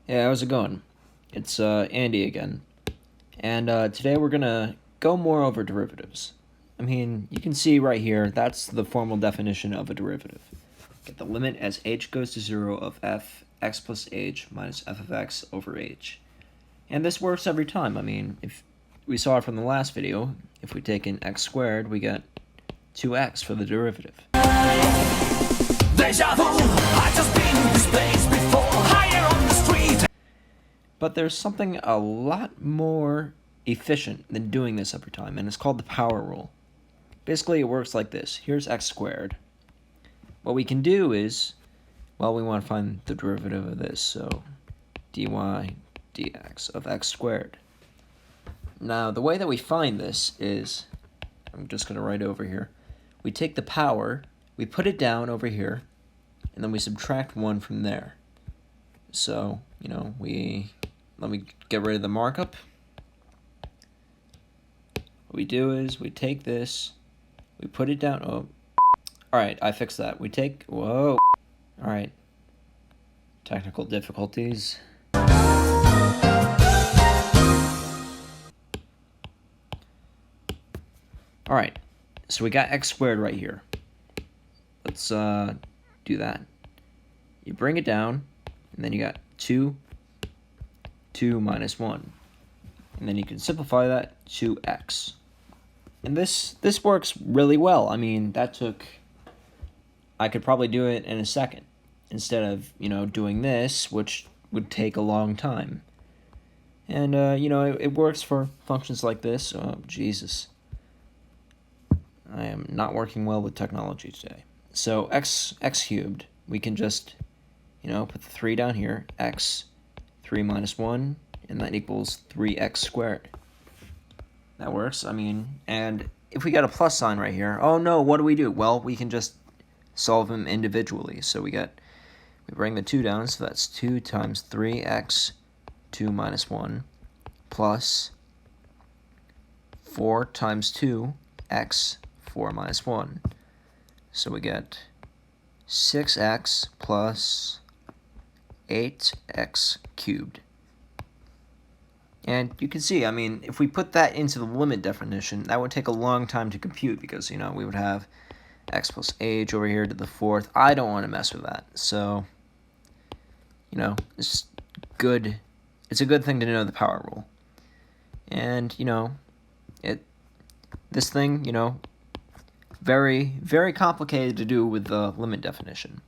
Yeah, how's it going? It's Andy again. And today we're going to go more over derivatives. I mean, you can see right here, that's the formal definition of a derivative. Get the limit as h goes to 0 of f x plus h minus f of x over h. And this works every time. I mean, if we saw it from the last video, if we take in x squared, we get 2x for the derivative. Deja vu, I've just been in this place before, higher on the street. But there's something a lot more efficient than doing this every time, and it's called the power rule. Basically, it works like this. Here's x squared. What we can do is, well, we want to find the derivative of this, so dy dx of x squared. Now, the way that we find this is, I'm just going to write over here, we take the power, we put it down over here, and then we subtract 1 from there. So, let me get rid of the markup. What we do is we take this, we put it down. Oh, all right, I fixed that. Whoa. All right, technical difficulties. All right, so we got x squared right here. Let's do that. You bring it down, and then you got 2 minus 1. And then you can simplify that to x. And this works really well. I mean, I could probably do it in a second instead of, doing this, which would take a long time. And, it works for functions like this. Oh, Jesus. I am not working well with technology today. So x cubed, we can just, put the 3 down here, x, 3 minus 1, and that equals 3x squared. That works, and if we got a plus sign right here, oh no, what do? Well, we can just solve them individually. So we bring the 2 down, so that's 2 times 3x, 2 minus 1, plus 4 times 2, x, 4 minus 1. So we get 6x plus 8x cubed. And you can see, if we put that into the limit definition, that would take a long time to compute because, we would have x plus h over here to the 4th. I don't want to mess with that. So, it's good. It's a good thing to know the power rule. And, this thing, very, very complicated to do with the limit definition.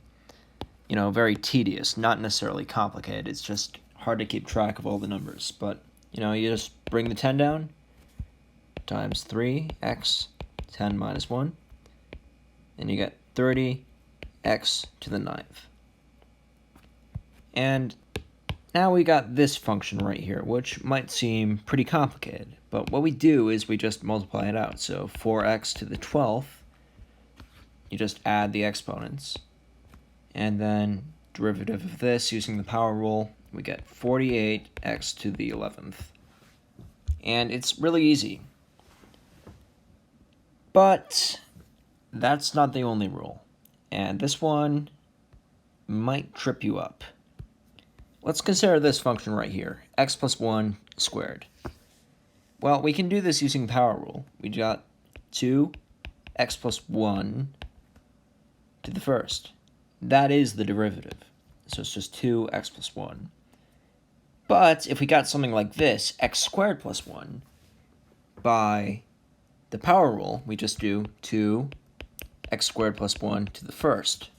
Very tedious, not necessarily complicated. It's just hard to keep track of all the numbers. But, you just bring the 10 down, times 3x, 10 minus 1, and you get 30x to the 9th. And now we got this function right here, which might seem pretty complicated. But what we do is we just multiply it out. So 4x to the 12th, you just add the exponents. And then derivative of this using the power rule, we get 48x to the 11th. And it's really easy. But that's not the only rule. And this one might trip you up. Let's consider this function right here, x plus 1 squared. Well, we can do this using the power rule. We got 2x plus 1 to the first. That is the derivative. So it's just 2x plus 1. But if we got something like this, x squared plus 1, by the power rule, we just do 2x squared plus 1 to the first.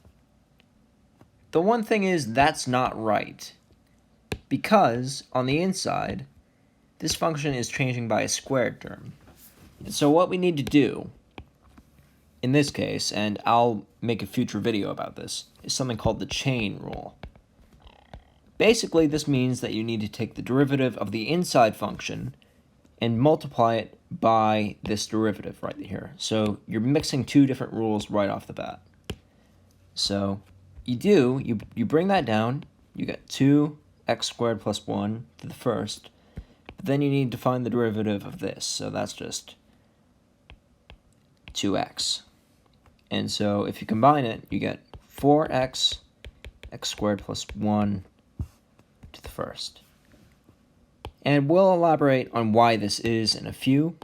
The one thing is that's not right, because on the inside, this function is changing by a squared term. And so what we need to do in this case, and I'll make a future video about this, is something called the chain rule. Basically, this means that you need to take the derivative of the inside function and multiply it by this derivative right here. So you're mixing 2 different rules right off the bat. So you bring that down, you get 2x squared plus 1 to the first, but then you need to find the derivative of this, so that's just 2x. And so if you combine it, you get 4x, x squared plus 1 to the first. And we'll elaborate on why this is in a few,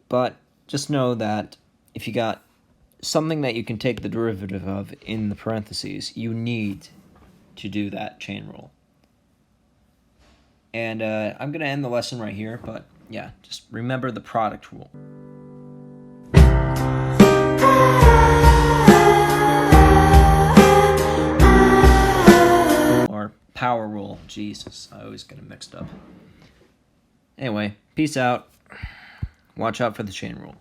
but just know that if you got something that you can take the derivative of in the parentheses, you need to do that chain rule. And I'm going to end the lesson right here, but yeah, just remember the product rule. Or power rule. Jesus, I always get it mixed up. Anyway, peace out. Watch out for the chain rule.